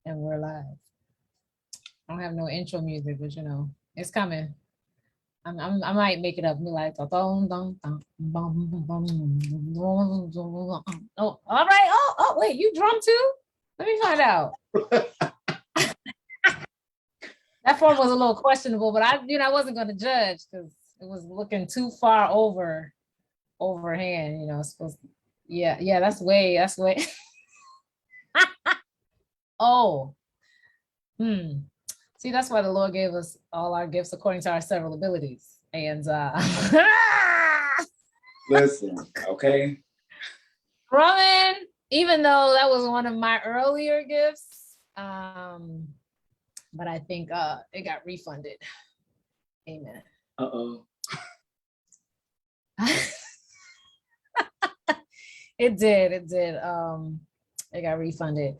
And we're live. I don't have no intro music, but it's coming. I might make it up. Be like, dun, dun, dun, bum, bum, oh, all right. Oh, wait, you drum too? Let me find out. That form was a little questionable, but I wasn't going to judge because it was looking too far overhand. Supposed to, yeah, that's way. Oh, See, that's why the Lord gave us all our gifts according to our several abilities. And listen, okay. Drumming, even though that was one of my earlier gifts, but I think it got refunded. Amen. Uh-oh. It did. It got refunded.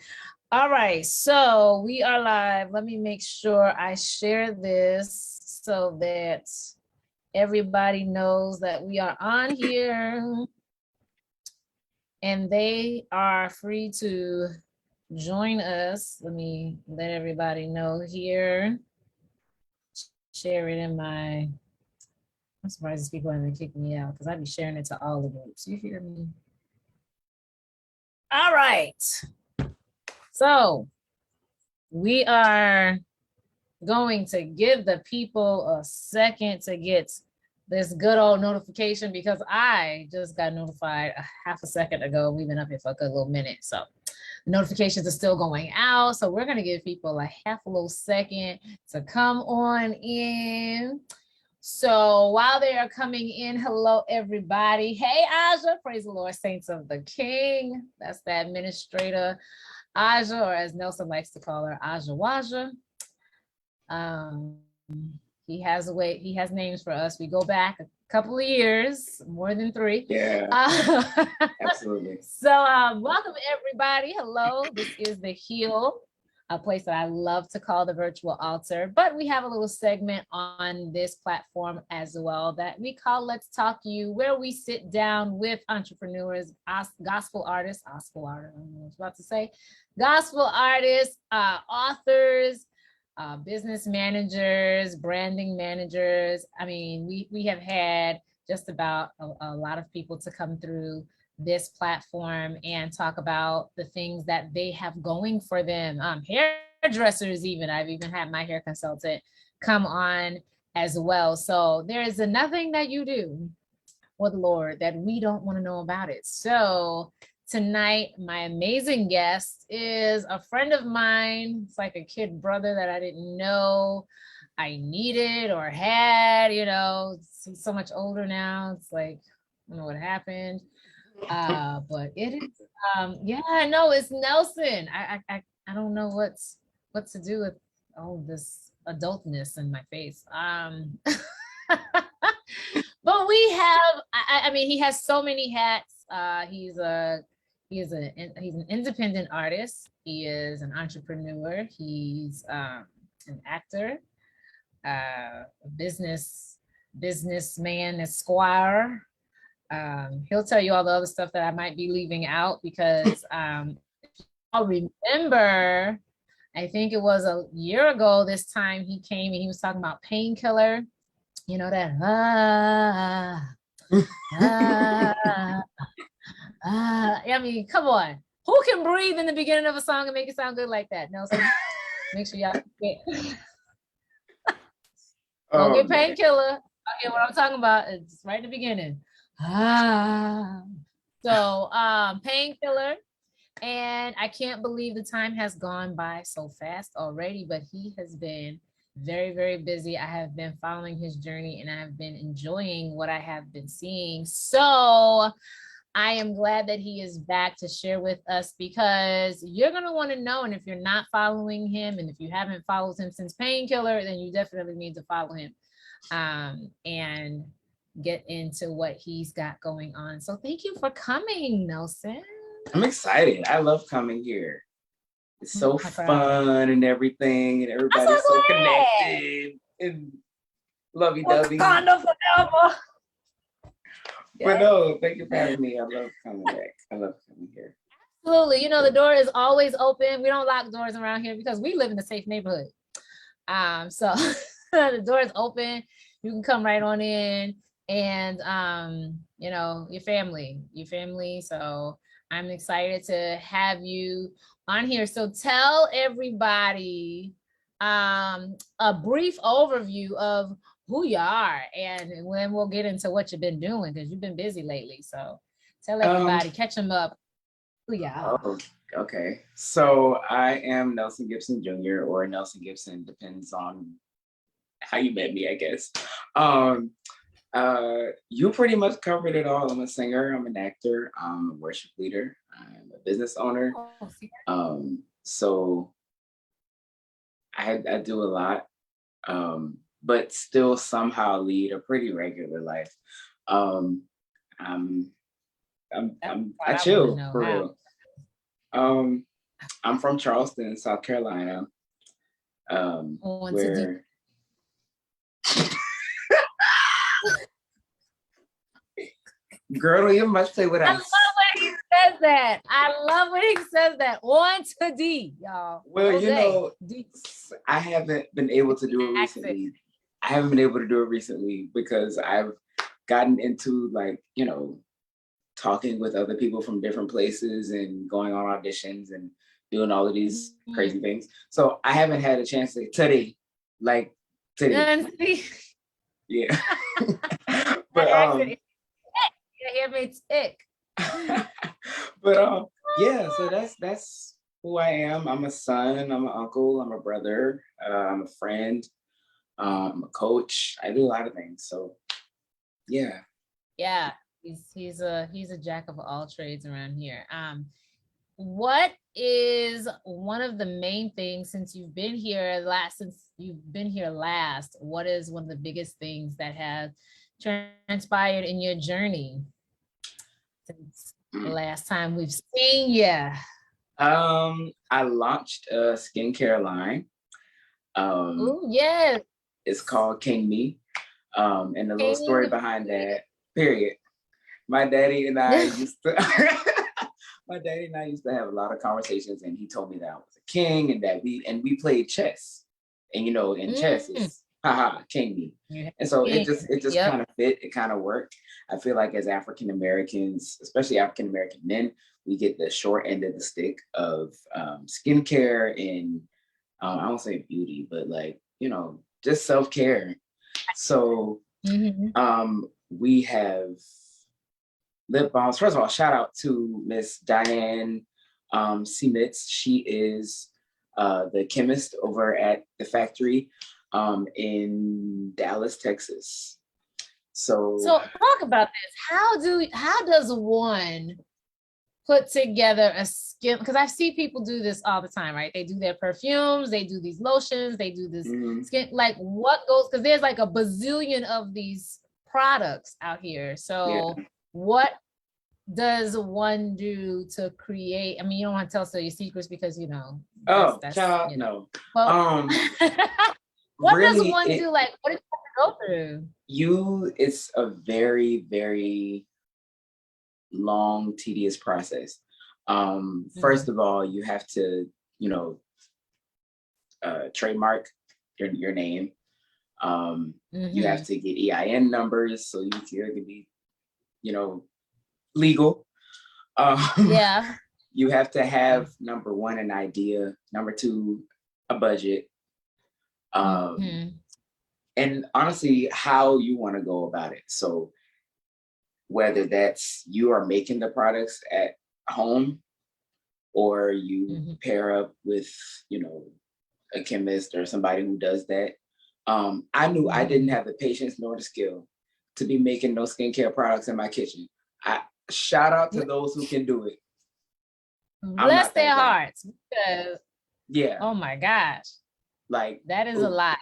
All right, so we are live. Let me make sure I share this so that everybody knows that we are on here and they are free to join us. Let me let everybody know here. Share it in my, I'm surprised these people haven't kicked me out because I'd be sharing it to all the groups. You hear me? All right. So we are going to give the people a second to get this good old notification because I just got notified a half a second ago. We've been up here for a good little minute. So the notifications are still going out. So we're going to give people a half a little second to come on in. So while they are coming in, hello, everybody. Hey, Aja, praise the Lord, saints of the King. That's the administrator, Aja, or as Nelson likes to call her, Aja Waja. He has names for us. We go back a couple of years, more than 3. Yeah, absolutely. So welcome, everybody. Hello, this is The Heal, a place that I love to call the virtual altar, but we have a little segment on this platform as well that we call Let's Talk You, where we sit down with entrepreneurs, gospel artists, I don't know what I was about to say, gospel artists, authors, business managers, branding managers. I mean, we have had just about a lot of people to come through this platform and talk about the things that they have going for them. Hairdressers, even. I've even had my hair consultant come on as well. So there is nothing that you do for the Lord that we don't want to know about it. So tonight, my amazing guest is a friend of mine. It's like a kid brother that I didn't know I needed or had, he's so much older now. It's like, I don't know what happened. But it is, no, it's Nelson. I don't know what to do with all this adultness in my face. But we have, I mean, he has so many hats. He's an independent artist. He is an entrepreneur. He's an actor, a businessman, esquire. He'll tell you all the other stuff that I might be leaving out because I'll remember, I think it was a year ago this time he came and he was talking about Painkiller. You know that I mean, come on. Who can breathe in the beginning of a song and make it sound good like that? Nelson, make sure y'all get don't get Painkiller. Okay, what I'm talking about is right in the beginning. So Painkiller. And I can't believe the time has gone by so fast already, but he has been very, very busy. I have been following his journey and I have been enjoying what I have been seeing. So I am glad that he is back to share with us because you're going to want to know. And if you're not following him and if you haven't followed him since Painkiller, then you definitely need to follow him and get into what he's got going on. So thank you for coming, Nelson. I'm excited. I love coming here. It's so fun and everything, and everybody's so connected and lovey-dovey. Wakanda forever. But no, thank you for having me. I love coming back. I love coming here. Absolutely. You know, the door is always open. We don't lock doors around here because we live in a safe neighborhood. So the door is open. You can come right on in and you know, your family. So I'm excited to have you on here. So tell everybody a brief overview of who you are, and when we'll get into what you've been doing because you've been busy lately. So tell everybody, catch them up. Who you are. Oh, okay. So I am Nelson Gibson Jr. or Nelson Gibson, depends on how you met me, I guess. Um, you pretty much covered it all. I'm a singer, I'm an actor, I'm a worship leader, I'm a business owner. So I do a lot, but still somehow lead a pretty regular life. Um, I'm, I chill for real. I'm from Charleston, South Carolina, where girl, you must play with us. I love when he says that. I love when he says that. On to D, y'all. Well, you know, I haven't been able to do it recently. I haven't been able to do it recently because I've gotten into, like, you know, talking with other people from different places and going on auditions and doing all of these crazy things. So I haven't had a chance to today. Yeah. But you hear me tick. But yeah, so that's who I am. I'm a son, I'm an uncle, I'm a brother, I'm a friend, I'm a coach. I do a lot of things. So yeah. Yeah, he's a jack of all trades around here. What is one of the main things since you've been here last, what is one of the biggest things that has transpired in your journey since the last time we've seen you? I launched a skincare line. Oh, yes. It's called King Me. And the little story behind that, period. My daddy and I used to have a lot of conversations, and he told me that I was a king and that we played chess. And you know, in chess it's king me. And so it just kind of fit, it kind of worked. I feel like as African Americans, especially African American men, we get the short end of the stick of skincare and I won't say beauty, but like, you know, just self-care. So we have lip balms. First of all, shout out to Miss Diane Semitz. She is the chemist over at the factory in Dallas, Texas. So talk about this. How does one put together a skin? Because I see people do this all the time, right? They do their perfumes, they do these lotions, they do this skin. Like what goes? Because there's like a bazillion of these products out here. So what does one do to create? I mean, you don't want to tell your secrets because you know. That's child, no. Well, what really, does one do? Like, what does one go through? It's a very, very long, tedious process. First of all, you have to, you know, trademark your name. You have to get EIN numbers so you can be, you know, legal. You have to have number one, an idea, number two, a budget. And honestly, how you want to go about it. So whether that's you are making the products at home or you pair up with, you know, a chemist or somebody who does that. I knew I didn't have the patience nor the skill to be making those skincare products in my kitchen. I shout out to those who can do it. Bless their hearts. Because, oh my gosh. Like that is a lot.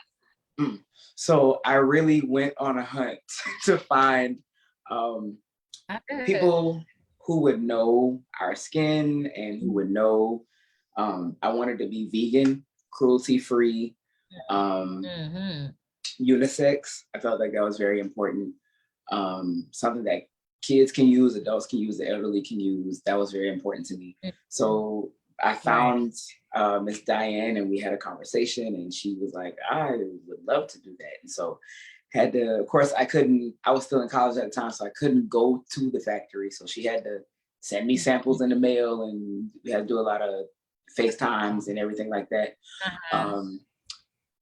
So I really went on a hunt to find people who would know our skin and who would know. I wanted to be vegan, cruelty-free, unisex. I felt like that was very important. Something that kids can use, adults can use, the elderly can use. That was very important to me. So I found Miss Diane, and we had a conversation, and she was like, I would love to do that. And so had to, of course, I was still in college at the time, so I couldn't go to the factory. So she had to send me samples in the mail, and we had to do a lot of FaceTimes and everything like that.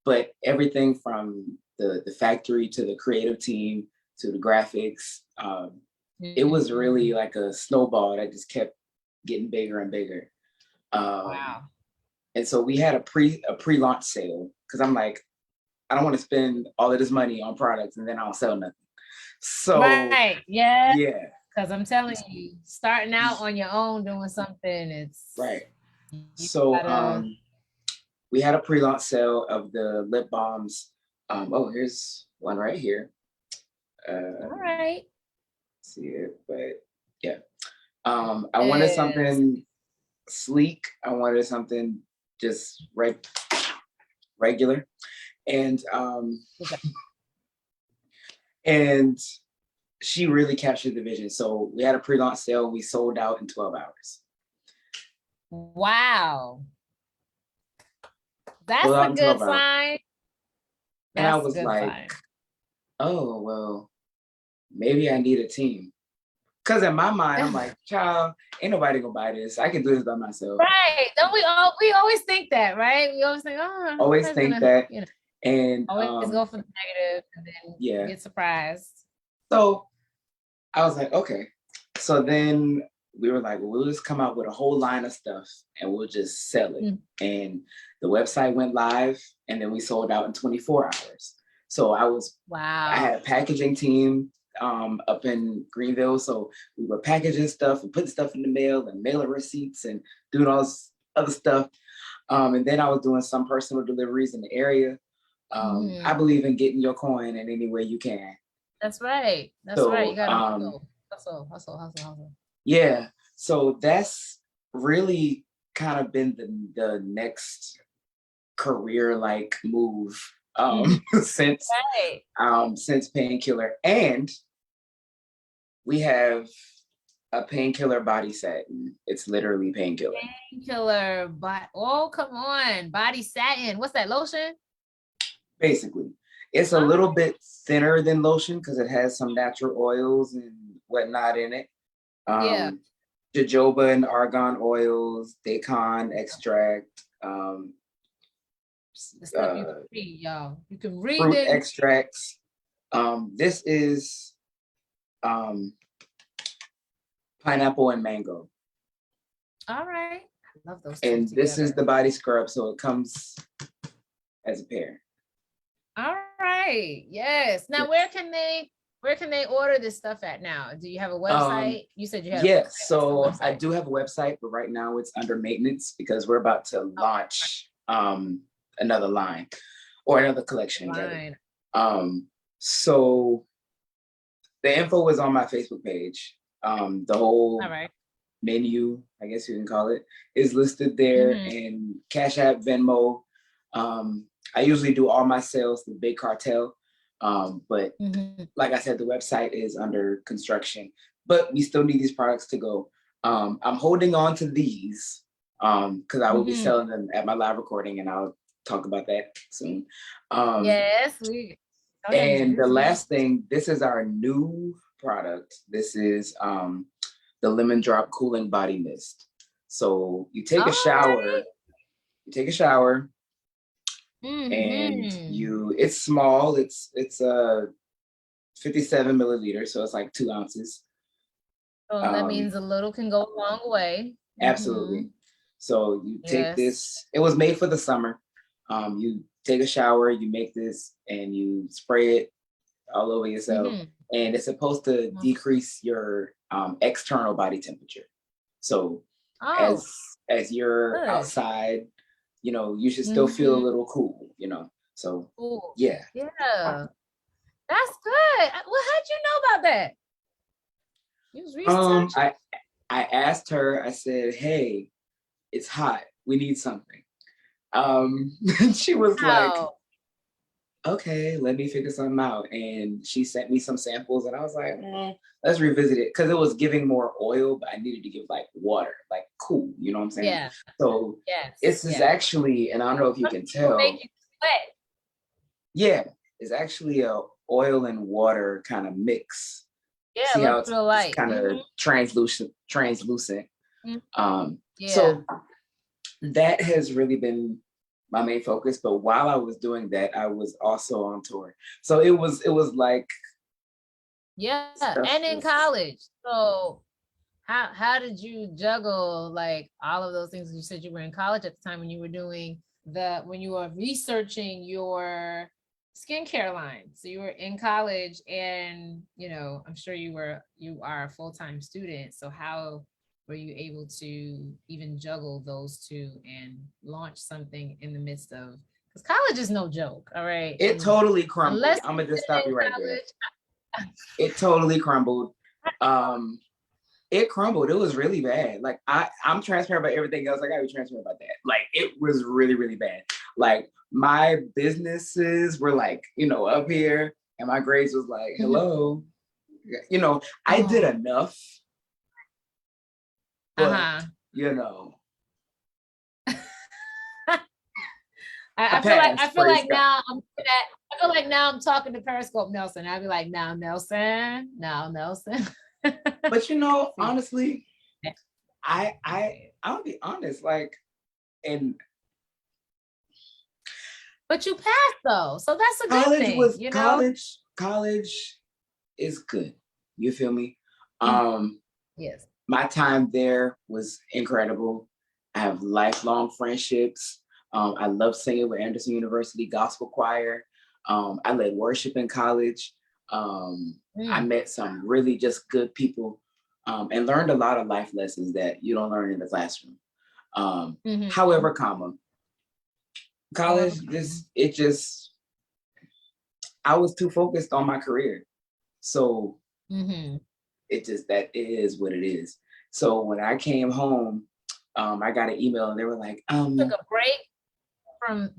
But everything from the factory to the creative team to the graphics, it was really like a snowball that just kept getting bigger and bigger. Wow. And so we had a pre-launch sale, because I'm like, I don't want to spend all of this money on products and then I don't sell nothing. So yeah. Because I'm telling you, starting out on your own doing something, it's right. So we had a pre-launch sale of the lip balms. Oh, here's one right here. All right. See it, but yeah. I wanted something sleek. I wanted something just regular. And and she really captured the vision. So we had a pre-launch sale. We sold out in 12 hours. Wow. That's a good sign. And I was like, oh, well, maybe I need a team. Because in my mind, I'm like, child, ain't nobody gonna buy this. I can do this by myself. Right. Don't we always think that, right? We always think, that. You know, and always go for the negative and then get surprised. So I was like, okay. So then we were like, we'll just come out with a whole line of stuff and we'll just sell it. And the website went live, and then we sold out in 24 hours. So I had a packaging team up in Greenville. So we were packaging stuff and putting stuff in the mail and mailing receipts and doing all this other stuff. And then I was doing some personal deliveries in the area. I believe in getting your coin in any way you can. That's right. That's right. You gotta hustle. Yeah. So that's really kind of been the next career-like move since Painkiller. And we have a Painkiller body satin. It's literally Painkiller. Painkiller, but come on, body satin. What's that, lotion? Basically, it's a little bit thinner than lotion because it has some natural oils and whatnot in it. Jojoba and argan oils, daikon extract. The stuff you can read, y'all. You can read fruit extracts. This is pineapple and mango. All right. I love those. And this is the body scrub, so it comes as a pair. All right. Yes. Now, where can they order this stuff at now? Do you have a website? You said you have. Yes. So I do have a website, but right now it's under maintenance because we're about to launch another line or another collection. So the info is on my Facebook page. The whole menu, I guess you can call it, is listed there, and Cash App, Venmo. I usually do all my sales through Big Cartel. But like I said, the website is under construction, but we still need these products to go. I'm holding on to these because I will be selling them at my live recording, and I'll talk about that soon. Yes. And the last thing, this is our new product. This is the Lemon Drop Cooling Body Mist. So you take a shower, and it's small. It's 57 milliliters, so it's like 2 ounces. So that means a little can go a long way. Absolutely. So you take this. It was made for the summer. You take a shower, you make this, and you spray it all over yourself. And it's supposed to decrease your external body temperature. So as you're outside, you know, you should still feel a little cool, you know. So yeah. That's good. Well, how'd you know about that? You was researching. I asked her, I said, hey, it's hot. We need something. She was like, okay, let me figure something out. And she sent me some samples, and I was like, let's revisit it, because it was giving more oil, but I needed to give like water, like cool. You know what I'm saying? Yeah. So this is actually, and I don't know if you can tell. Make you sweat. Yeah, it's actually a oil and water kind of mix. Yeah, see how it's light. kind of translucent. Yeah. So that has really been my main focus. But while I was doing that, I was also on tour. So it was like, yeah, and in college. So how did you juggle like all of those things? You said you were in college at the time when you were doing when you were researching your skincare line. So you were in college, and I'm sure you are a full-time student. So how were you able to even juggle those two and launch something in the midst of, because college is no joke, all right? It totally crumbled. I'm gonna just stop you right there. It totally crumbled. It crumbled. It was really bad. Like I'm transparent about everything else. I gotta be transparent about that. Like it was really, really bad. Like my businesses were like, up here, and my grades was like, hello. I did enough. But I feel like now I'm talking to Periscope Nelson. I'd be like, now Nelson. But honestly, I'll be honest, like, but you passed though, so that's a good thing. College is good. You feel me? Yes. My time there was incredible. I have lifelong friendships. I love singing with Anderson University Gospel Choir. I led worship in college. I met some really just good people, and learned a lot of life lessons that you don't learn in the classroom. However, college, I was too focused on my career. So that is what it is. So when I came home, I got an email, and they were like, you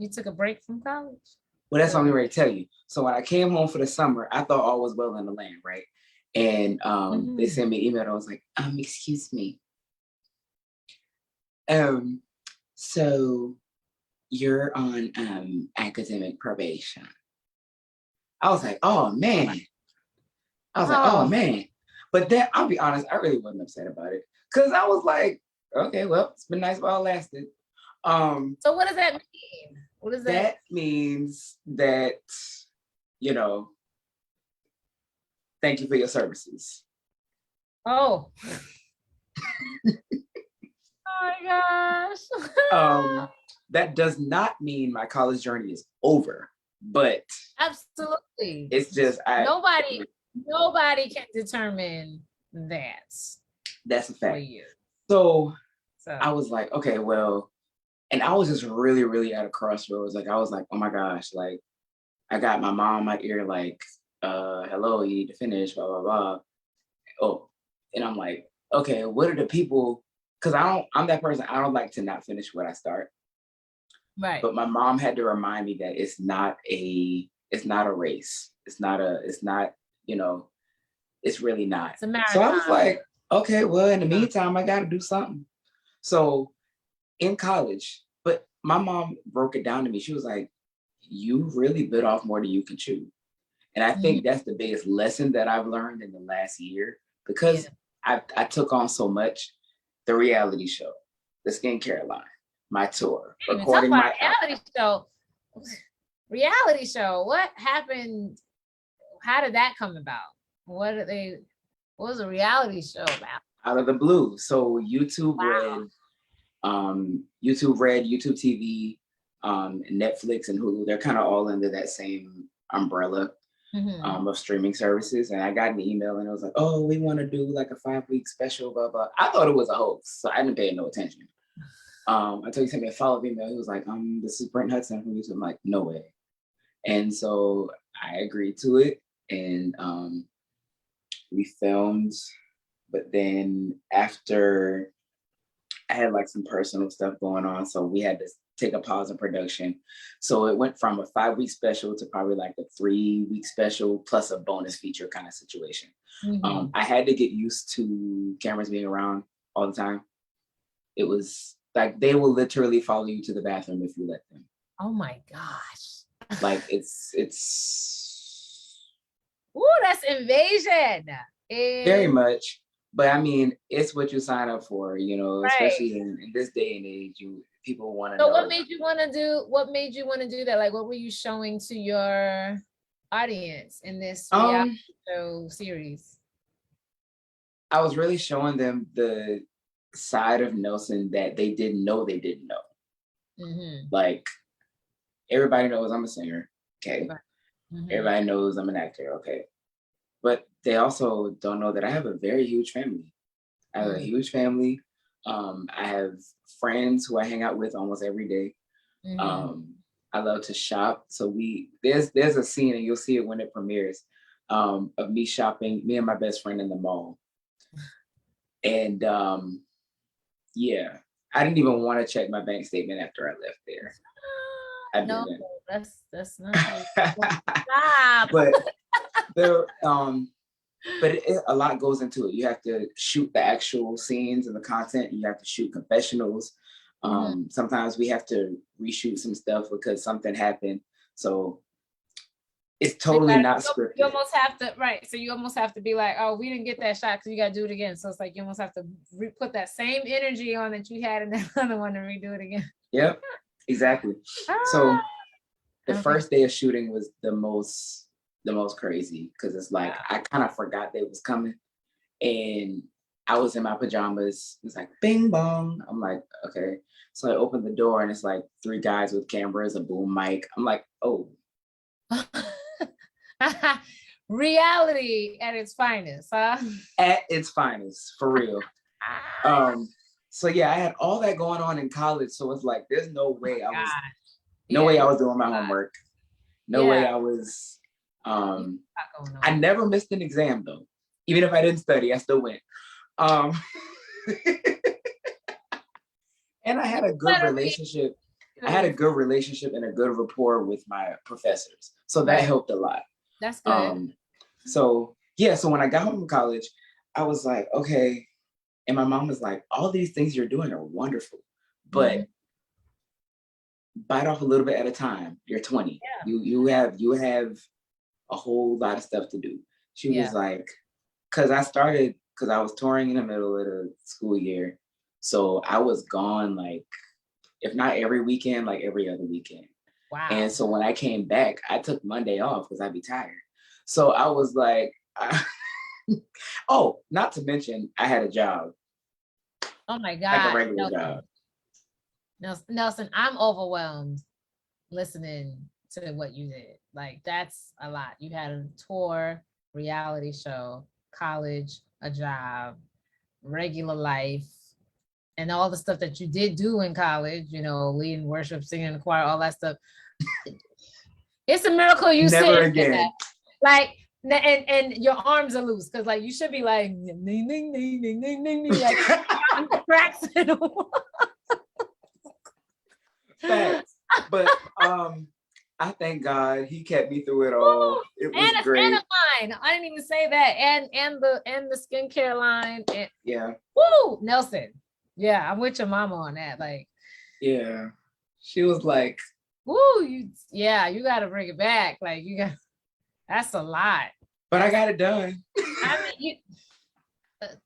took a break from college? Well, that's what I'm ready to tell you. So when I came home for the summer, I thought all was well in the land, right? And they sent me an email, and I was like, excuse me. So you're on academic probation. I was like, oh man. But then I'll be honest, I really wasn't upset about it, because I was like, okay, well, it's been nice while it lasted. So what does that mean? What does that means? That, thank you for your services. Oh. Oh my gosh. That does not mean my college journey is over, but absolutely, it's just nobody can determine that. That's a fact. For you. So I was like, okay, well, and I was just really, really at a crossroads. Like I was like, oh my gosh, like I got my mom in my ear, like, hello, you need to finish, blah, blah, blah. Oh, and I'm like, okay, what are the people? Because I'm that person, I don't like to not finish what I start. Right. But my mom had to remind me that it's not a race. It's not, it's really not. It's a marathon. So I was like, okay, well, in the meantime, I got to do something. So in college, but my mom broke it down to me. She was like, you really bit off more than you can chew. And I think that's the biggest lesson that I've learned in the last year, because I took on so much. The reality show, the skincare line, my tour, recording my reality show. What happened? How did that come about? What was a reality show about? Out of the blue. So YouTube Red, YouTube TV, Netflix and Hulu, they're kind of all under that same umbrella of streaming services. And I got an email, and it was like, oh, we want to do like a 5-week special, blah, blah. I thought it was a hoax, so I didn't pay no attention. Until he sent me a follow-up email. He was like, this is Brent Hudson from YouTube. I'm like, no way. And so I agreed to it, and we filmed. But then after, I had like some personal stuff going on, so we had to take a pause in production. So it went from a 5-week special to probably like a 3-week special plus a bonus feature kind of situation. I had to get used to cameras being around all the time. It was like they will literally follow you to the bathroom if you let them. Oh my gosh. Like it's Ooh, that's invasion. very much. But I mean, it's what you sign up for, you know, right. especially in this day and age, people want to know. So what made you want to do that? Like, what were you showing to your audience in this reality show series? I was really showing them the side of Nelson that they didn't know they didn't know. Like, everybody knows I'm a singer, okay? Everybody knows I'm an actor, okay? But they also don't know that I have a very huge family. I have a huge family. I have friends who I hang out with almost every day. I love to shop. So there's a scene, and you'll see it when it premieres, of me shopping, me and my best friend in the mall. And yeah, I didn't even want to check my bank statement after I left there. I didn't. No, that's not. Stop. But there, but a lot goes into it. You have to shoot the actual scenes and the content. You have to shoot confessionals. Sometimes we have to reshoot some stuff because something happened. So it's totally not scripted. You almost have to, right. So you almost have to be like, oh, we didn't get that shot, because you got to do it again. So it's like you almost have to put that same energy on that you had in that other one and redo it again. Yep, exactly. So the first day of shooting was the most crazy, because it's like I kind of forgot they was coming, and I was in my pajamas. It was like bing bong. I'm like, okay. So I opened the door, and it's like 3 guys with cameras, a boom mic. I'm like, oh. Reality at its finest, huh? At its finest, for real. So yeah, I had all that going on in college. So it's like, there's no way I was doing my homework. No way I was. I never missed an exam though. Even if I didn't study, I still went. And I had a good relationship. I had a good relationship and a good rapport with my professors. So that helped a lot. That's good. So when I got home from college, I was like, okay. And my mom was like, all these things you're doing are wonderful, but bite off a little bit at a time. You're 20. Yeah. You have a whole lot of stuff to do. She was like, because I was touring in the middle of the school year. So I was gone, like, if not every weekend, like every other weekend. Wow. And so when I came back, I took Monday off because I'd be tired. So I was like, not to mention, I had a job. Oh my God. Like a regular job. Nelson, I'm overwhelmed listening to what you did. Like, that's a lot. You had a tour, reality show, college, a job, regular life, and all the stuff that you did do in college, you know, leading worship, singing in the choir, all that stuff. It's a miracle you never again. That. Like, and your arms are loose, because like you should be like ding, ding, ding, ding, ding, ding, ding, like cracks in the wall. Facts. But I thank God he kept me through it all. It was great. And a line. I didn't even say that. And the skincare line. And, yeah. Woo, Nelson. Yeah, I'm with your mama on that. Like, yeah, she was like, woo, you got to bring it back. Like, that's a lot. But I got it done. I mean,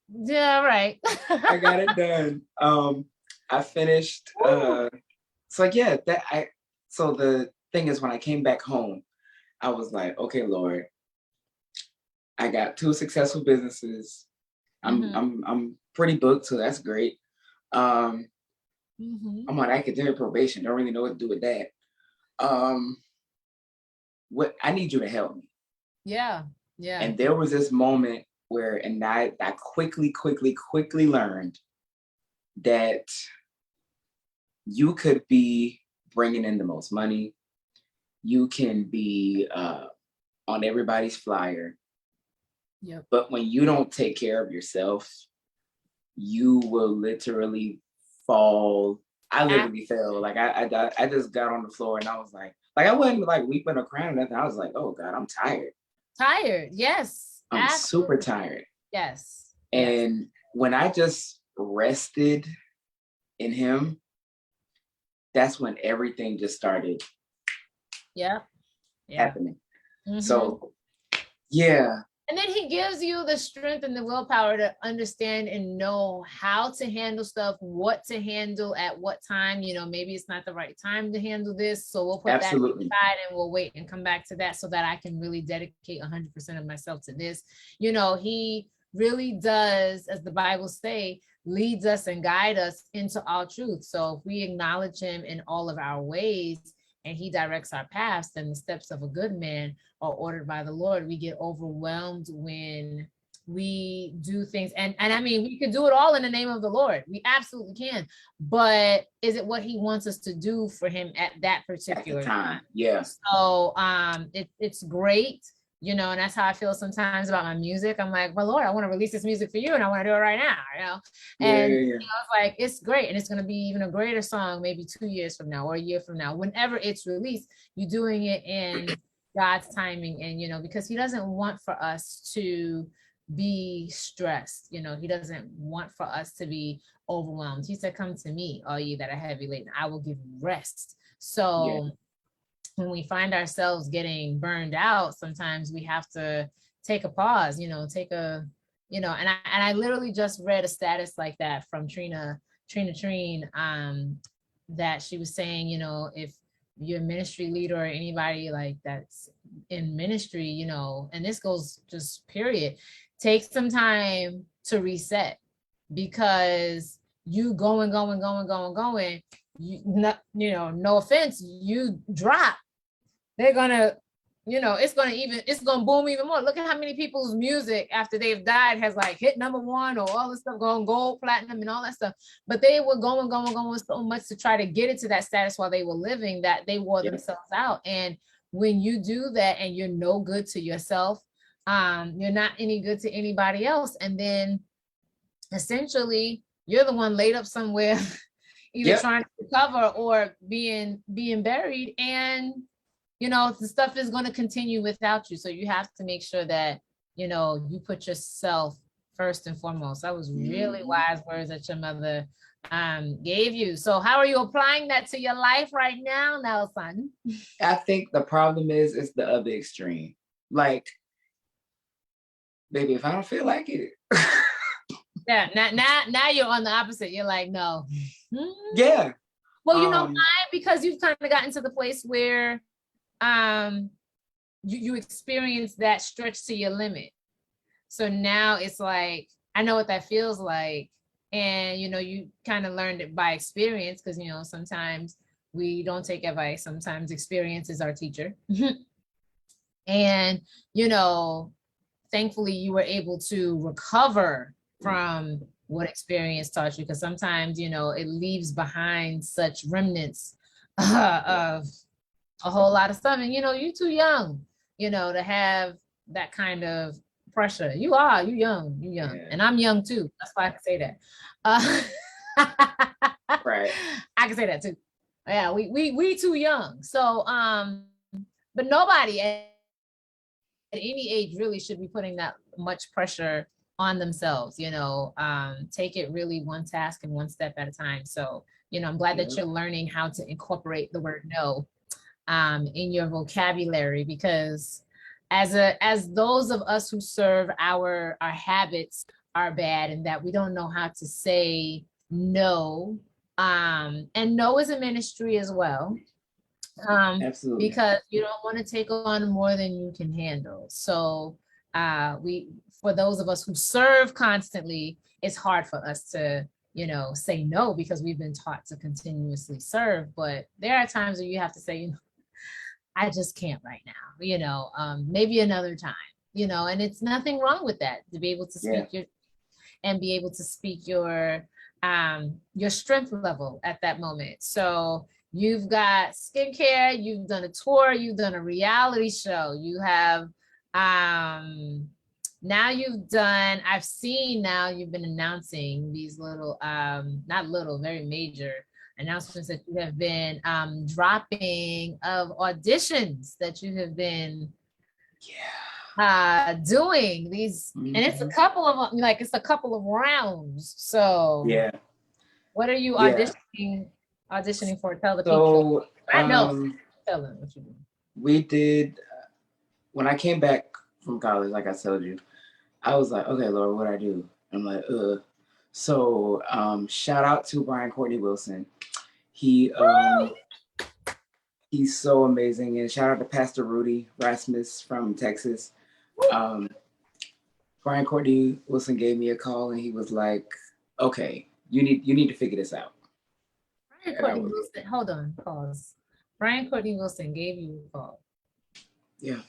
yeah, right. I got it done. I finished. So the thing is, when I came back home, I was like, okay, Lord, I got 2 successful businesses. I'm pretty booked, so that's great. I'm on academic probation. Don't really know what to do with that. What I need you to help me. Yeah. And there was this moment where, and I quickly learned that you could be bringing in the most money. You can be on everybody's flyer. Yep. But when you don't take care of yourself, you will literally fall I literally fell. Like I just got on the floor and I was like I wasn't like weeping or crying or nothing. I was like, oh God, I'm tired. Tired, yes. I'm Absolutely. super tired. Yes. And when I just rested in him, that's when everything just started happening. Mm-hmm. So yeah. And then he gives you the strength and the willpower to understand and know how to handle stuff, what to handle at what time. You know, maybe it's not the right time to handle this. So we'll put that aside and we'll wait and come back to that so that I can really dedicate 100% of myself to this. You know, he really does, as the Bible say, leads us and guide us into all truth. So if we acknowledge him in all of our ways, and he directs our paths, then the steps of a good man are ordered by the Lord. We get overwhelmed when we do things. And I mean, we could do it all in the name of the Lord. We absolutely can. But is it what he wants us to do for him at that particular time? Yeah. So it's great. You know, and that's how I feel sometimes about my music. I'm like, well, Lord, I want to release this music for you and I want to do it right now, you know? And you know, it's like, it's great. And it's going to be even a greater song, maybe 2 years from now or a year from now, whenever it's released, you're doing it in God's timing. And, you know, because he doesn't want for us to be stressed. You know, he doesn't want for us to be overwhelmed. He said, come to me, all ye that are heavy laden, I will give you rest. So when we find ourselves getting burned out, sometimes we have to take a pause, you know, and I literally just read a status like that from Trina Treen, that she was saying, you know, if you're a ministry leader or anybody like that's in ministry, you know, and this goes just period, take some time to reset, because you going, you know, no offense, you drop, they're gonna, you know, it's gonna boom even more. Look at how many people's music after they've died has like hit #1 or all this stuff, going gold, platinum, and all that stuff. But they were going so much to try to get it to that status while they were living that they wore themselves out. And when you do that and you're no good to yourself, you're not any good to anybody else. And then essentially you're the one laid up somewhere, either trying to recover or being buried. And you know, the stuff is going to continue without you. So you have to make sure that, you know, you put yourself first and foremost. That was really wise words that your mother gave you. So how are you applying that to your life right now, Nelson? I think the problem is it's the other extreme. Like, baby, if I don't feel like it. Yeah, now you're on the opposite. You're like, no. Yeah. Well, you know why? Because you've kind of gotten to the place where you experience that stretch to your limit. So now it's like, I know what that feels like. And, you know, you kind of learned it by experience, because, you know, sometimes we don't take advice. Sometimes experience is our teacher. And, you know, thankfully you were able to recover from what experience taught you, because sometimes, you know, it leaves behind such remnants of a whole lot of stuff. And, you know, you're too young, you know, to have that kind of pressure. You young. Yeah. And I'm young too. That's why I can say that. Right. I can say that too. Yeah, we too young. So, but nobody at any age really should be putting that much pressure on themselves, you know. Take it really one task and one step at a time. So, you know, I'm glad that you're learning how to incorporate the word no in your vocabulary, because as those of us who serve, our habits are bad, and that we don't know how to say no. And no is a ministry as well. Absolutely. Because you don't want to take on more than you can handle. So for those of us who serve constantly, it's hard for us to, you know, say no, because we've been taught to continuously serve. But there are times where you have to say, you know, I just can't right now, you know, maybe another time, you know, and it's nothing wrong with that, to be able to speak your strength level at that moment. So you've got skincare, you've done a tour, you've done a reality show, you have, now I've seen now you've been announcing these little, not little, very major announcements that you have been dropping of auditions that you have been doing these, and it's a couple of like it's a couple of rounds. So what are you auditioning for? Tell the people. I know. Tell them what you do. We did when I came back from college, like I told you, I was like, okay, Lord, what do I do? I'm like, So shout out to Brian Courtney Wilson. He's so amazing. And shout out to Pastor Rudy Rasmus from Texas. Brian Courtney Wilson gave me a call and he was like, okay, you need to figure this out. Brian Courtney Wilson, hold on, pause. Brian Courtney Wilson gave you a call. Yeah.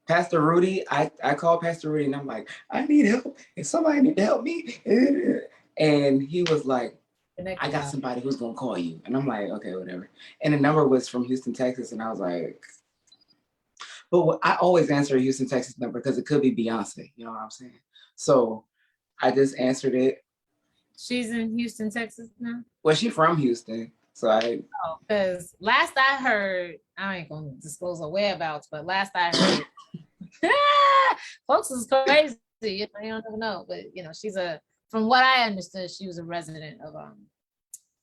Pastor Rudy, I called Pastor Rudy and I'm like, I need help. And somebody need to help me. And he was like, I got somebody who's gonna call you. And I'm like, okay, whatever. And the number was from Houston, Texas. And I was like, but I always answer a Houston, Texas number because it could be Beyonce. You know what I'm saying? So I just answered it. She's in Houston, Texas now? Well, she's from Houston. So because last I heard, I ain't gonna disclose her whereabouts, but last I heard, folks is crazy. You don't know, but she's from what I understood, she was a resident of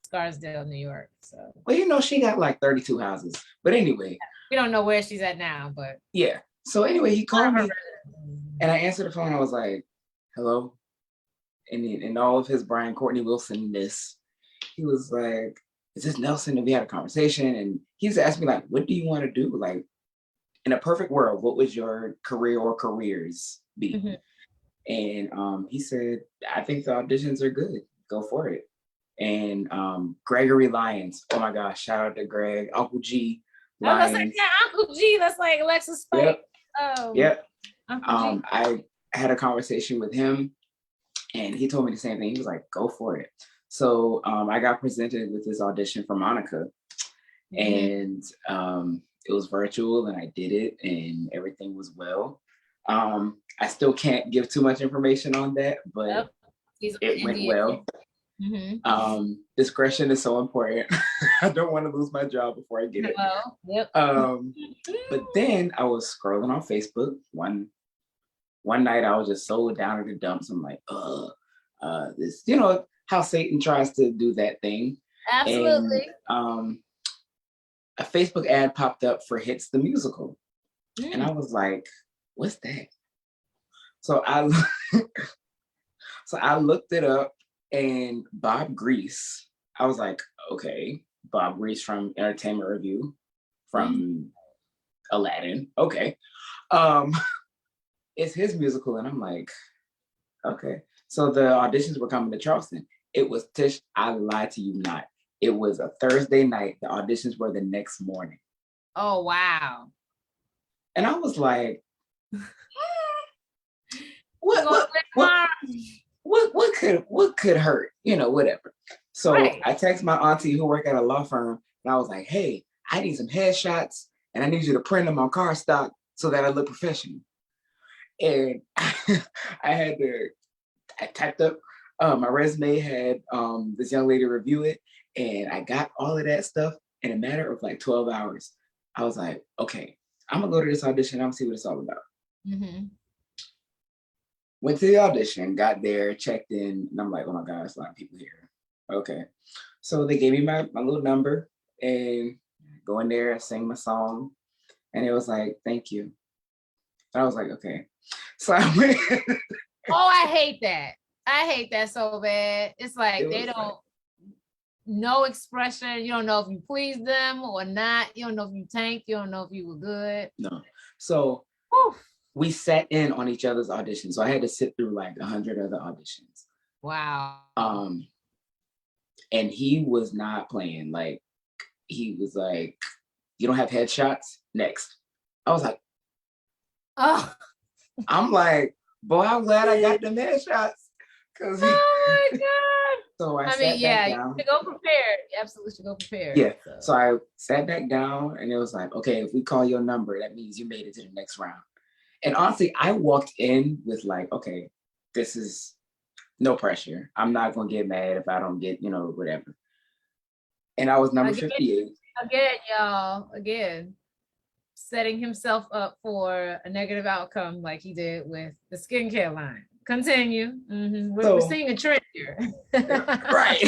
Scarsdale, New York. So well, she got like 32 houses. But anyway, we don't know where she's at now, but yeah. So anyway, he called me and I answered the phone. I was like, hello. And in all of his Brian Courtney Wilson-ness, he was like, is this Nelson? And we had a conversation and he's asked me like, what do you want to do? Like in a perfect world, what would your career or careers be? Mm-hmm. And he said, I think the auditions are good. Go for it. And Gregory Lyons, oh my gosh, shout out to Greg, Uncle G. Lyons. I was like, yeah, Uncle G, that's like Alexis Spike. Yep. I had a conversation with him and he told me the same thing. He was like, go for it. So I got presented with this audition for Monica, and it was virtual, and I did it, and everything was well. I still can't give too much information on that, but it went well. Mm-hmm. Discretion is so important. I don't want to lose my job before I get it. Yep. But then I was scrolling on Facebook one night. I was just so down in the dumps. I'm like, this, how Satan tries to do that thing. Absolutely. And, a Facebook ad popped up for Hits the Musical. And I was like, what's that? So I looked it up and Bob Grease, I was like, okay, Bob Grease from Entertainment Review, from Aladdin. Okay. It's his musical. And I'm like, okay. So the auditions were coming to Charleston. It was Tish, I lied to you not. It was a Thursday night. The auditions were the next morning. Oh, wow. And I was like, what could hurt? Whatever. So I texted my auntie who worked at a law firm and I was like, hey, I need some headshots and I need you to print them on cardstock so that I look professional. And I typed up my resume, had this young lady review it, and I got all of that stuff in a matter of like 12 hours. I was like, okay, I'm gonna go to this audition. I'm gonna see what it's all about. Mm-hmm. Went to the audition, got there, checked in, and I'm like, oh my God, there's a lot of people here. Okay. So they gave me my little number and go in there, sing my song. And it was like, thank you. And I was like, okay. So I went. Oh, I hate that. I hate that so bad. It's like they don't, no expression. You don't know if you pleased them or not. You don't know if you tanked. You don't know if you were good. No. So we sat in on each other's auditions. So I had to sit through like 100 other auditions. Wow. And he was not playing. Like, he was like, you don't have headshots? Next. I was like, oh. I'm like, boy, I'm glad I got them headshots. Oh my God. So I mean, yeah, you should go prepared. You absolutely should go prepared. Yeah. So I sat back down and it was like, okay, if we call your number, that means you made it to the next round. And honestly, I walked in with like, okay, this is no pressure. I'm not going to get mad if I don't get, whatever. And I was number 58. Again, y'all, setting himself up for a negative outcome like he did with the skincare line. Continue. We're seeing a trend here. Right.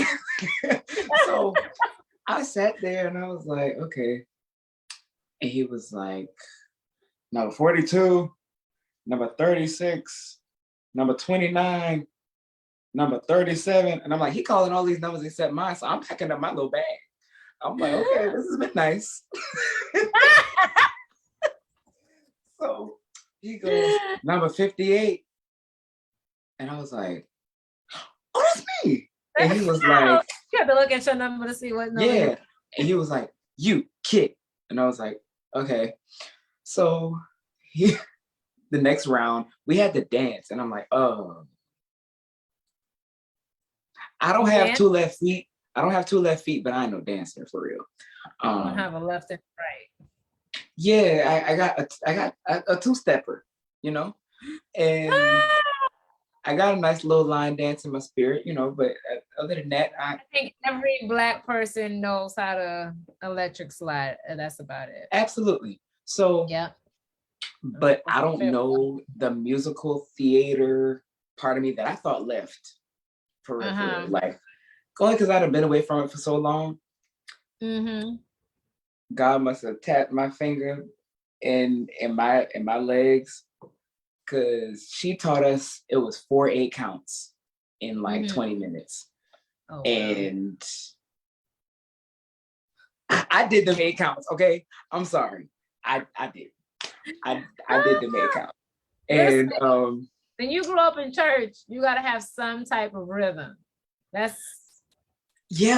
So I sat there and I was like, okay. And he was like, number 42, number 36, number 29, number 37. And I'm like, he calling all these numbers except mine. So I'm packing up my little bag. I'm like, okay, this has been nice. So he goes, number 58. And I was like, oh, that's me. And he was like, you have to look at your number to see what number. Yeah. And he was like, you kick. And I was like, okay. So the next round, we had to dance. And I'm like, oh. I don't have two left feet. But I ain't no dancer for real. I don't have a left and right. Yeah, I got a two-stepper, you know? And I got a nice little line dance in my spirit, you know, but other than that, I think every Black person knows how to electric slide. And that's about it. Absolutely. So, yeah. But I don't know the musical theater part of me that I thought left for real. Like, only because I'd have been away from it for so long. God must have tapped my finger in my legs. Because she taught us it was 4/8 counts in like 20 minutes. Oh, and I did them 8 counts, okay? I'm sorry. I did. I did them 8 counts. And when you grew up in church, you gotta have some type of rhythm. That's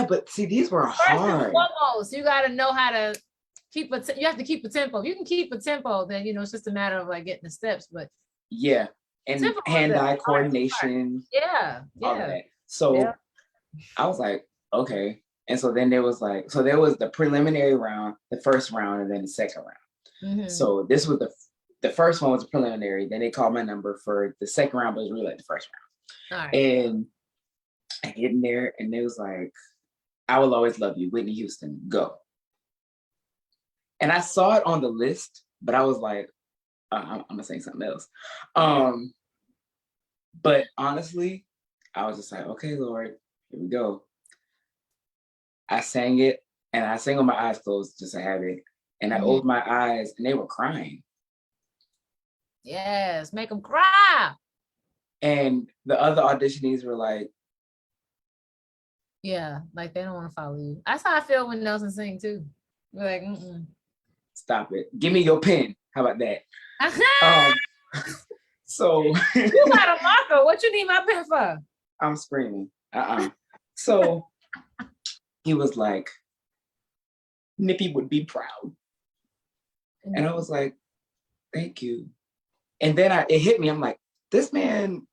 but see, these were hard. Foremost, you gotta know how to keep you have to keep a tempo. If you can keep a tempo, then it's just a matter of like getting the steps, but yeah, and hand-eye coordination. Yeah, all of that. So I was like, okay. And so then there was the preliminary round, the first round, and then the second round. So this was the first one was a preliminary. Then they called my number for the second round, but it was really like the first round. All right. And I get in there, and it was like, "I Will Always Love You," Whitney Houston, go. And I saw it on the list, but I was like, I'm gonna say something else. But honestly, I was just like, okay, Lord, here we go. I sang it, and I sang with my eyes closed just to have it. And I opened my eyes, and they were crying. Yes, make them cry. And the other auditionees were like, yeah, like they don't want to follow you. That's how I feel when Nelson sings too. We're like, stop it. Give me your pen. How about that? So you got a marker. What you need my pen for? I'm screaming. So he was like, Nippy would be proud. And I was like, thank you. And then it hit me. I'm like, this man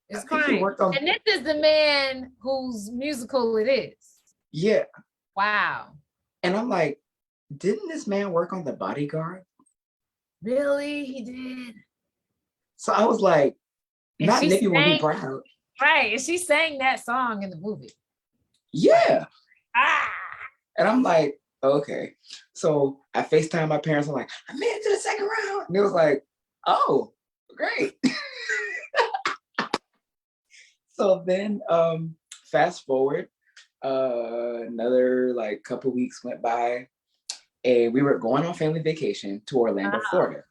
is crying. And this is the man whose musical it is. Yeah. Wow. And I'm like, didn't this man work on The Bodyguard? Really? He did. So I was like, not Nippy will be proud. Right. And she sang that song in the movie. Yeah. And I'm like, okay. So I FaceTime my parents. I'm like, I made it to the second round. And it was like, oh, great. So then fast forward, another like couple weeks went by, and we were going on family vacation to Orlando, Florida,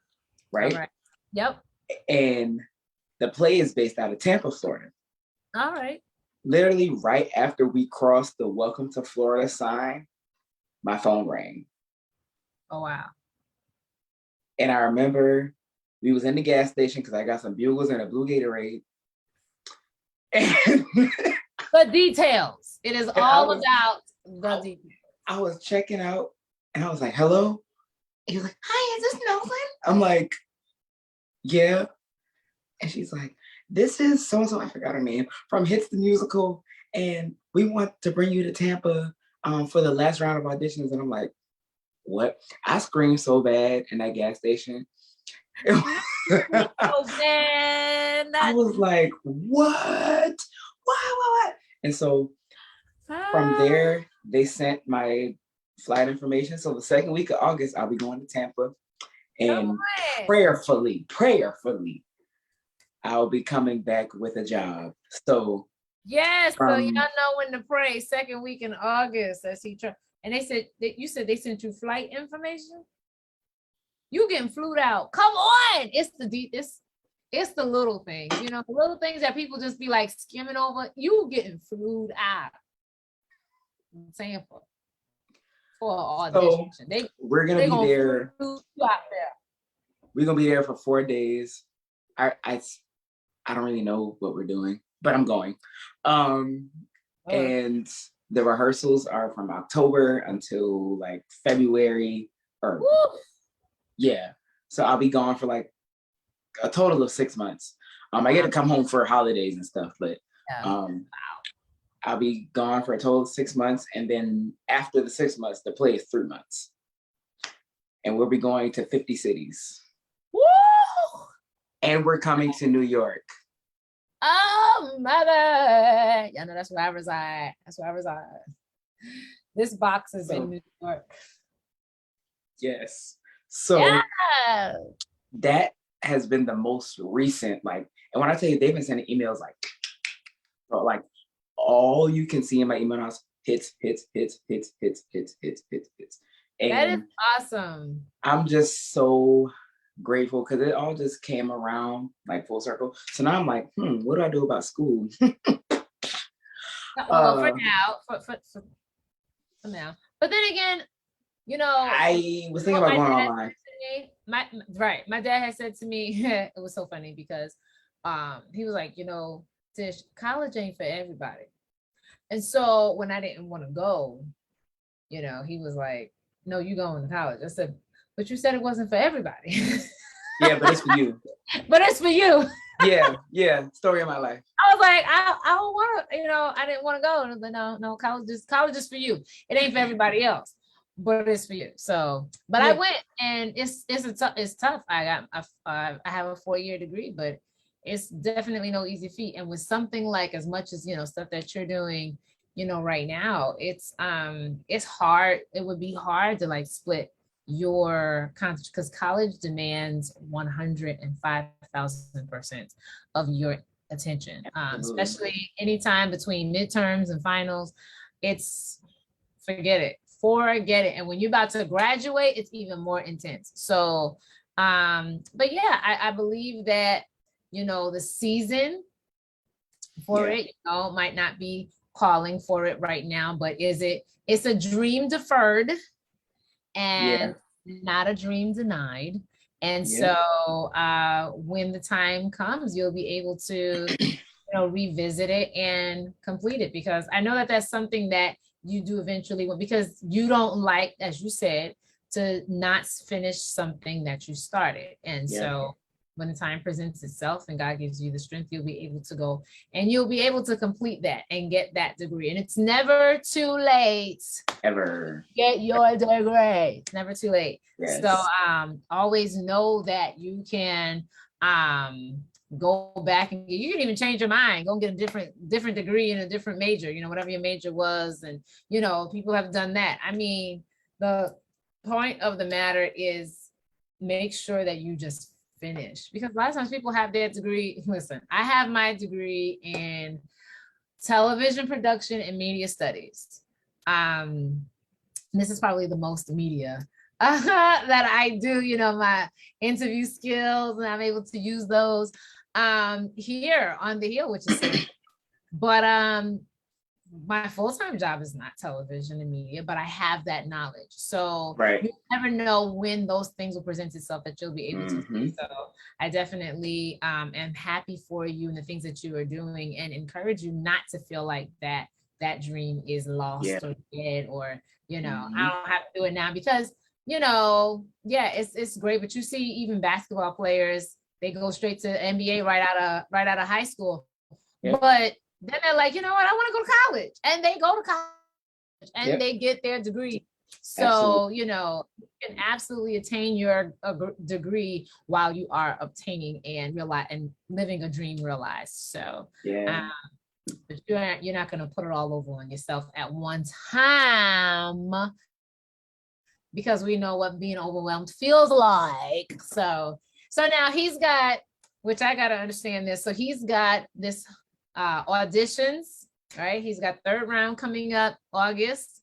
right? All right. Yep. And the play is based out of Tampa, Florida. All right. Literally right after we crossed the Welcome to Florida sign, my phone rang. Oh, wow. And I remember we was in the gas station because I got some Bugles and a blue Gatorade. And the details. It is all about the details. I was checking out and I was like, hello? And you're like, hi, is this Nelson? I'm like, yeah. And she's like, this is so-and-so, I forgot her name, from Hits the Musical. And we want to bring you to Tampa for the last round of auditions. And I'm like, what? I screamed so bad in that gas station. Oh, man. I was like, what? And so From there, they sent my flight information. So the second week of August, I'll be going to Tampa. And prayerfully, I'll be coming back with a job. So yes, so y'all know when to pray. Second week in August, as he tried. And they said you said they sent you flight information. You getting flued out. Come on, it's the little things, you know, the little things that people just be like skimming over. You getting flued out. I'm saying for audition. So we're gonna be there. We're gonna be there for 4 days. I don't really know what we're doing, but I'm going. And the rehearsals are from October until like February or yeah. So I'll be gone for like a total of 6 months. I get to come home for holidays and stuff, but I'll be gone for a total of 6 months. And then after the 6 months, the play is 3 months. And we'll be going to 50 cities. Woo! And we're coming to New York. Oh, mother. Y'all know that's where I reside. This box is in New York. Yes. So that has been the most recent, like, and when I tell you, they've been sending emails like all you can see in my email house, hits. And that is awesome. I'm just so grateful because it all just came around like full circle. So now I'm like, what do I do about school? Well, for now. But then again, you know, I was thinking about going online. My dad had said to me, it was so funny because he was like, you know, Tish, college ain't for everybody. And so when I didn't want to go, you know, he was like, no, you going to college. I said, but you said it wasn't for everybody. Yeah, but it's for you. But it's for you. Yeah. Story of my life. I was like, I don't want to, you know, I didn't want to go. But no, college is for you. It ain't for everybody else, but it's for you. So, but I went, and it's tough. I have a 4-year degree, but it's definitely no easy feat. And with something like as much as, you know, stuff that you're doing, you know, right now, it's hard. It would be hard to like split your content because college demands 105,000% of your attention, especially anytime between midterms and finals. It's forget it. And when you're about to graduate, it's even more intense. So, but yeah, I believe that, you know, the season for it, you know, might not be calling for it right now, but it's a dream deferred and not a dream denied. And so when the time comes, you'll be able to, you know, revisit it and complete it, because I know that that's something that you do eventually, because you don't like, as you said, to not finish something that you started. And so when the time presents itself and God gives you the strength, you'll be able to go and you'll be able to complete that and get that degree. And it's never too late. Ever. Get your degree. It's never too late. Yes. So always know that you can go back and you can even change your mind, go and get a different degree in a different major, you know, whatever your major was. And, you know, people have done that. I mean, the point of the matter is make sure that you just finish, because a lot of times people have their degree. Listen, I have my degree in television production and media studies. This is probably the most media that I do, you know, my interview skills, and I'm able to use those here on the Hill, which is so, but my full-time job is not television and media, but I have that knowledge. So you never know when those things will present itself that you'll be able to do. So I definitely am happy for you and the things that you are doing, and encourage you not to feel like that dream is lost or dead, or, you know, I don't have to do it now, because, you know, it's great. But you see even basketball players, they go straight to NBA right out of high school. But then they're like, you know what, I want to go to college, and they go to college and they get their degree. So, you know, you can absolutely attain your degree while you are obtaining and living a dream realized. So But you're not going to put it all over on yourself at one time, because we know what being overwhelmed feels like. So now he's got, which I got to understand this. So he's got this auditions, right? He's got third round coming up August.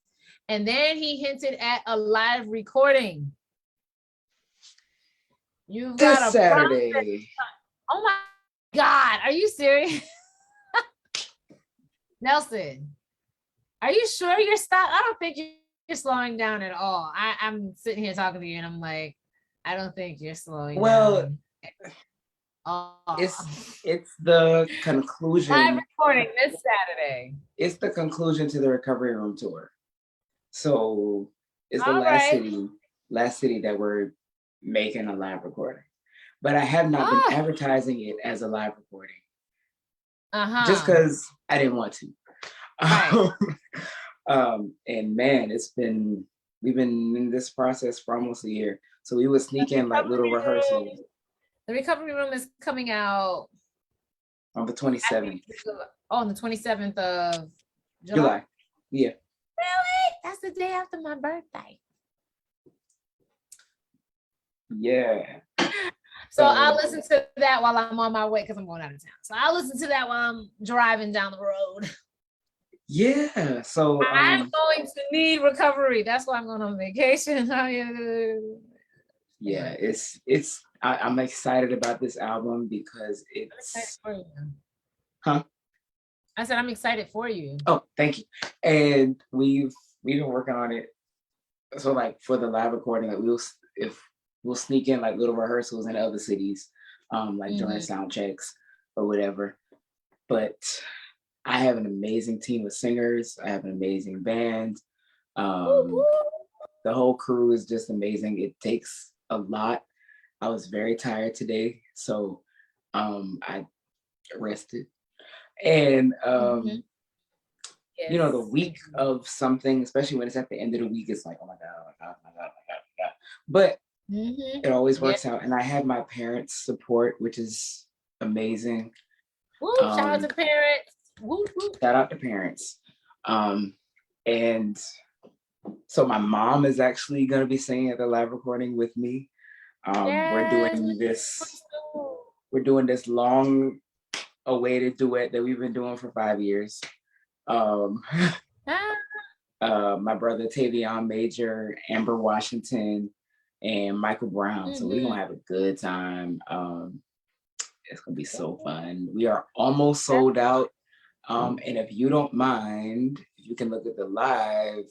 And then he hinted at a live recording. You've got this Saturday. Process. Oh my God. Are you serious? Nelson, are you sure you're stopped? I don't think you're slowing down at all. I'm sitting here talking to you and I'm like, I don't think you're slowing down. It's the conclusion. Live recording this Saturday. It's the conclusion to the Recovery Room tour. So it's the last city that we're making a live recording. But I have not been advertising it as a live recording. Just because I didn't want to. Right. And man, we've been in this process for almost a year. So we would sneak in like little rehearsals. The Recovery Room is coming out on the 27th. On the 27th of July. Yeah. Really? That's the day after my birthday. Yeah. So I'll listen to that while I'm on my way, because I'm going out of town. So I'll listen to that while I'm driving down the road. Yeah. So I'm going to need recovery. That's why I'm going on vacation. Yeah, I'm excited about this album because it's huh? I said I'm excited for you. Oh, thank you. And we've been working on it. So like for the live recording, like we'll sneak in like little rehearsals in other cities, like during sound checks or whatever. But I have an amazing team of singers. I have an amazing band. The whole crew is just amazing. It takes a lot. I was very tired today, so I rested. And you know, the week of something, especially when it's at the end of the week, it's like, oh my God. But it always works out. And I have my parents' support, which is amazing. Woo, shout out to parents. Woo, woo. Shout out to parents. And so my mom is actually going to be singing at the live recording with me. We're doing this long awaited duet that we've been doing for 5 years. My brother Tavion Major, Amber Washington, and Michael Brown. So we're gonna have a good time. It's gonna be so fun. We are almost sold out. And if you don't mind, if you can look at the live,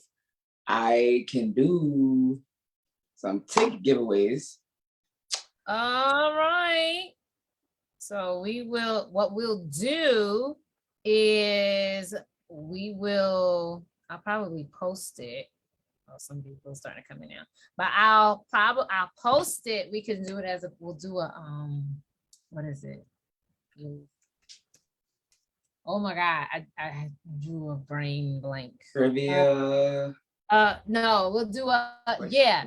I can do some ticket giveaways. All right. So what we'll do is I'll probably post it. Oh, some people are starting to come in now, but I'll post it. We can do it we'll do a, what is it? Oh my God, I drew a brain blank. Trivia. No, we'll do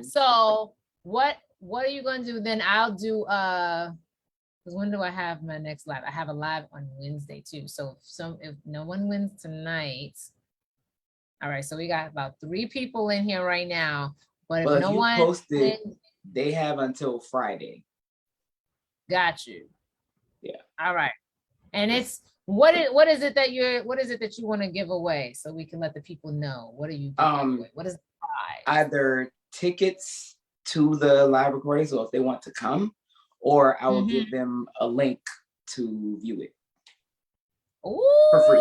So what are you going to do? Then I'll do, because when do I have my next live? I have a live on Wednesday too. So if no one wins tonight, all right. So we got about 3 people in here right now. But if no one posted, they have until Friday. Got you. Yeah. All right. And it's what is it that you want to give away, so we can let the people know? What are you giving away? What is the prize? Either tickets to the live recording, so if they want to come, or I will give them a link to view it. Ooh. For free.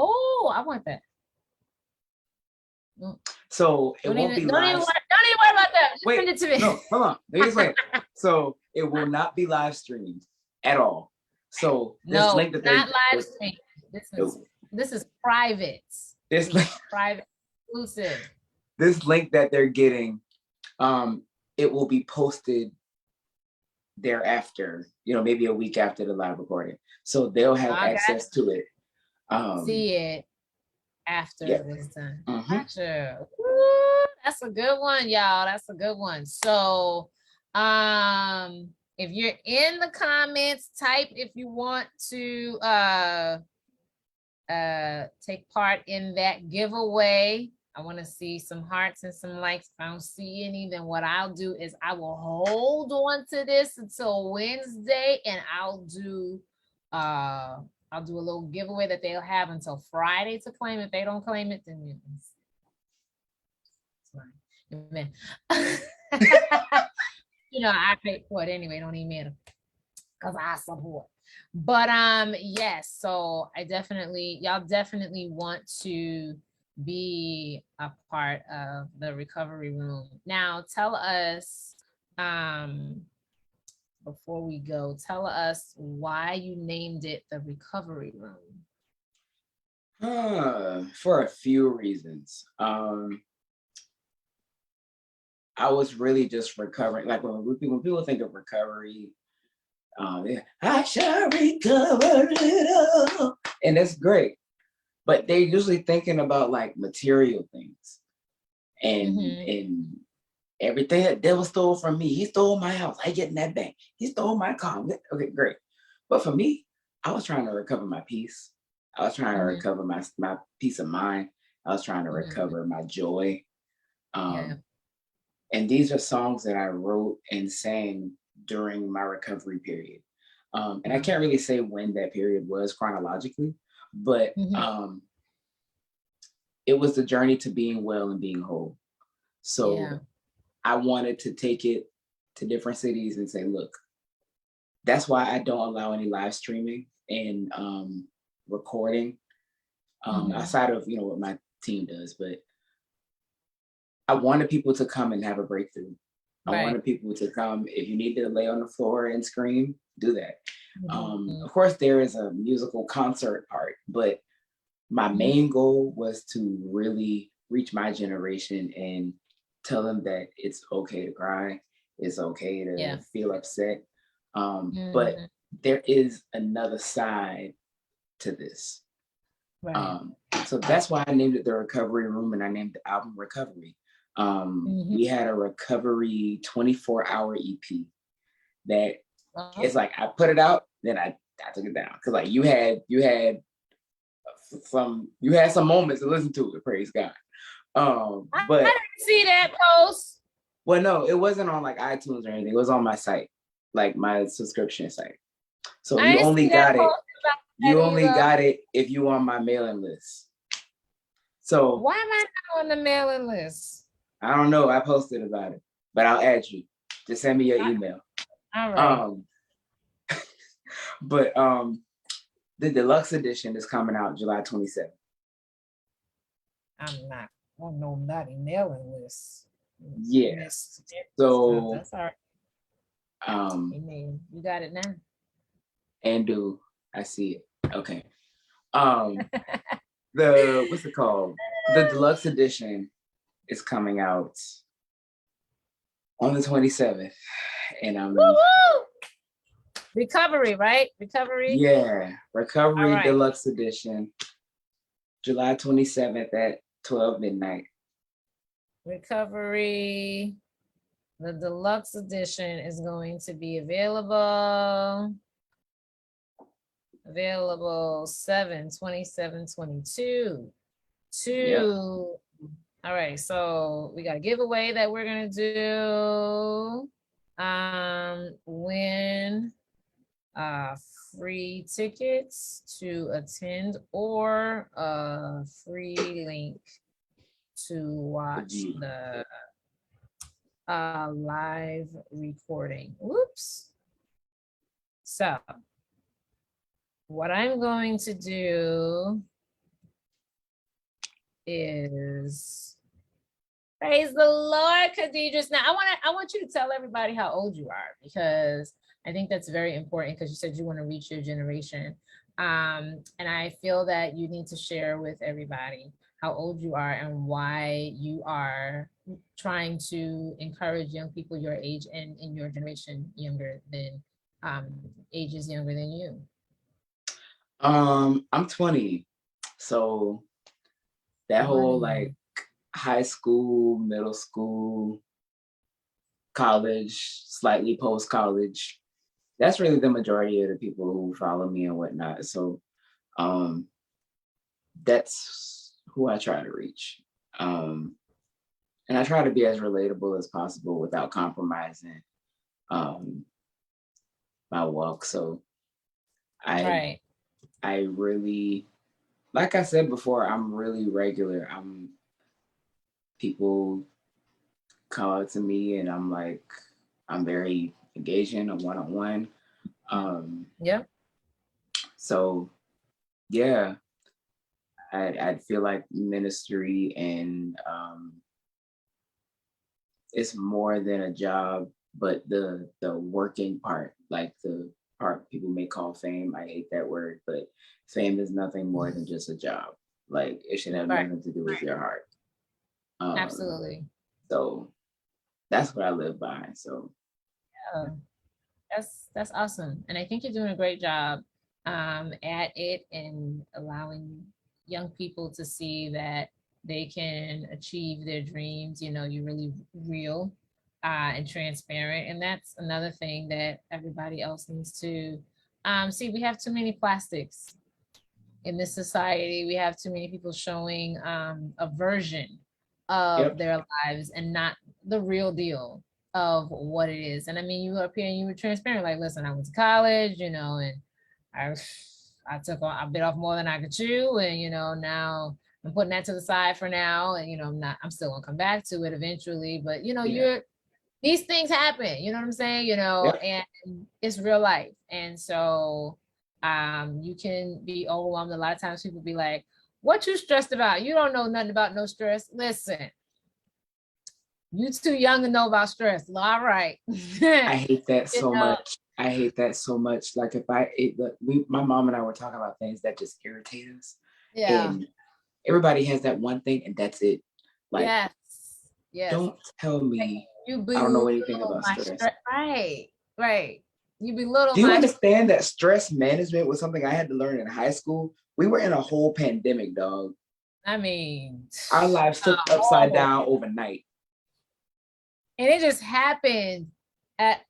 Oh, I want that. So it won't be live. Don't even worry about that. Just send it to me. No, hold on. Let me explain. So it will not be live streamed at all. So this link that not live streamed. This is private. This link, private, exclusive. This link that they're getting, it will be posted thereafter. You know, maybe a week after the live recording, so they'll have access to it. See it after it's done. Gotcha. Woo, that's a good one, y'all. That's a good one. So, if you're in the comments, type if you want to take part in that giveaway. I want to see some hearts and some likes. If I don't see any, then what I'll do is I will hold on to this until Wednesday, and I'll do a little giveaway that they'll have until Friday to claim. If they don't claim it, then it's fine. Amen. You know, I paid for it anyway. Don't even matter because I support. But yes, so y'all definitely want to be a part of the recovery room. Now tell us, before we go, tell us why you named it the recovery room. For a few reasons. I was really just recovering. Like when people think of recovery, I shall recover it all, and that's great. But they're usually thinking about like material things and everything that devil stole from me. He stole my house. I get in that bank. He stole my car. Okay, great. But for me, I was trying to recover my peace. I was trying to recover my peace of mind. I was trying to recover my joy. And these are songs that I wrote and sang during my recovery period. And I can't really say when that period was chronologically, but it was the journey to being well and being whole. So I wanted to take it to different cities and say, look, that's why I don't allow any live streaming and recording outside of, what my team does. But I wanted people to come and have a breakthrough. I wanted people to come. If you need to lay on the floor and scream, do that. Of course, there is a musical concert part, but my main goal was to really reach my generation and tell them that it's okay to cry. It's okay to feel upset. But there is another side to this. So that's why I named it the Recovery Room, and I named the album Recovery. We had a recovery 24-hour EP that it's like I put it out, then I took it down because like you had some moments to listen to it. Praise God. But I didn't see that post. Well, no, it wasn't on like iTunes or anything. It was on my site, like my subscription site. So you only got it. You only got it if you on my mailing list. So why am I not on the mailing list? I don't know. I posted about it, but I'll add you. Just send me your email. All right. But the deluxe edition is coming out July 27th. I'm not on no naughty mailing list. Yes. So that's all right. You got it now. And I see it. Okay. What's it called? The deluxe edition is coming out on the 27th, and I'm Recovery, right? Recovery. Yeah, Recovery Deluxe Edition, July 27th at 12 midnight. Recovery, the deluxe edition is going to be available 7/27/22. All right, so we got a giveaway that we're gonna do. Win free tickets to attend or a free link to watch the live recording. Whoops. So what I'm going to do is praise the Lord, Khadijah. Now I want you to tell everybody how old you are, because I think that's very important, because you said you want to reach your generation. And I feel that you need to share with everybody how old you are and why you are trying to encourage young people your age and in your generation younger than ages younger than you. I'm 20. So that whole like high school, middle school, college, slightly post-college that's really the majority of the people who follow me and whatnot. So that's who I try to reach. And I try to be as relatable as possible without compromising um, my walk. So Right. I really, like I said before, I'm really regular. People come up to me and I'm very engaging, a one-on-one. Yep. So yeah, I feel like ministry and it's more than a job, but the working part, like the part people may call fame. I hate that word, but fame is nothing more than just a job. Like it should have Right. nothing to do with your heart. Absolutely. So that's what I live by. So Yeah. That's awesome. And I think you're doing a great job at it and allowing young people to see that they can achieve their dreams. You know, you're really real and transparent. And that's another thing that everybody else needs to see. We have too many plastics in this society. We have too many people showing a version of yep, their lives and not the real deal of what it is. And I mean, you were up here and you were transparent, like, listen, I went to college, you know, and I I bit off more than I could chew, and you know, now I'm putting that to the side for now, and you know, I'm still gonna come back to it eventually, but you know, yeah, these things happen, you know what I'm saying, you know, yep, and it's real life. And so you can be overwhelmed. A lot of times people be like, what you stressed about? You don't know nothing about no stress. Listen, you too young to know about stress. All right. I hate that You so know, much. I hate that so much. Like my mom and I were talking about things that just irritate us, yeah. and everybody has that one thing, and that's it. Like, Yes. Yes. don't tell me You I don't know belittle anything about my stress. stress. Right. Right. You belittle Do you my understand that stress management was something I had to learn in high school? We were in a whole pandemic, dog. I mean, Our lives flipped upside oh, down overnight. and it just happened at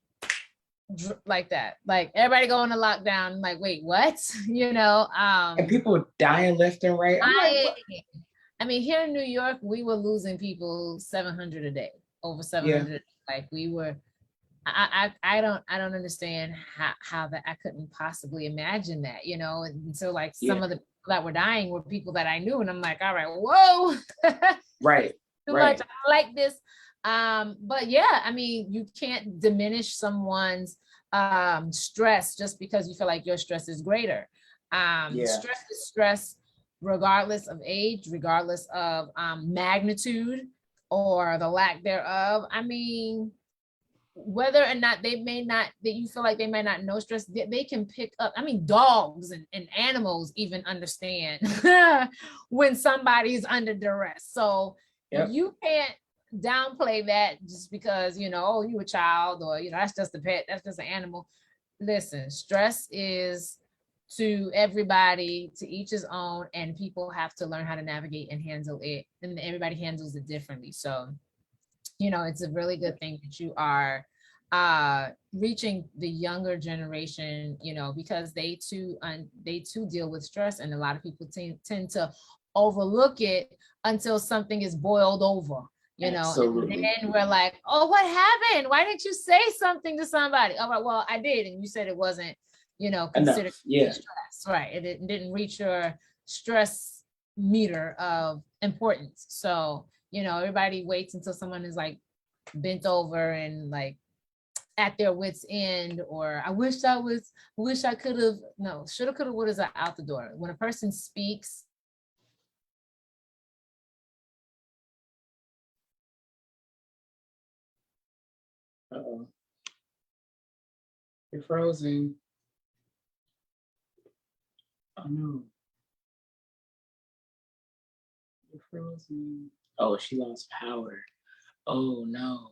like that. Like everybody going to lockdown. Like, wait, what? You know, And people dying left and right. I'm like, I what? I mean, here in New York, we were losing people 700 a day, over Yeah, 700. Like we were, I don't understand how that I couldn't possibly imagine that, you know. And so like yeah, some of the people that were dying were people that I knew, and I'm like, all right, whoa, right, too much. right. I like this. But yeah, I mean, you can't diminish someone's stress just because you feel like your stress is greater. Yeah, Stress is stress regardless of age, regardless of magnitude or the lack thereof. I mean, whether or not they may not, that you feel like they may not know stress, they can pick up. I mean, dogs and animals even understand when somebody's under duress. So yep. you can't downplay that just because, you know, oh, you a child, or, you know, that's just a pet, that's just an animal. Listen, stress is to everybody, to each his own, and people have to learn how to navigate and handle it. And everybody handles it differently. So you know, it's a really good thing that you are reaching the younger generation, you know, because they too deal with stress, and a lot of people tend to overlook it until something is boiled over, you know, and Absolutely. then we're like, oh, what happened? Why didn't you say something to somebody? Oh, well, I did, and you said it wasn't, you know, considered Enough. Yeah. stress, right? It didn't reach your stress meter of importance. So you know, everybody waits until someone is like bent over and like at their wits end, or wish I could have. No, shoulda, coulda, woulda is out the door. When a person speaks, Uh-oh. You're frozen. Oh no. You're frozen. Oh, she lost power. Oh no.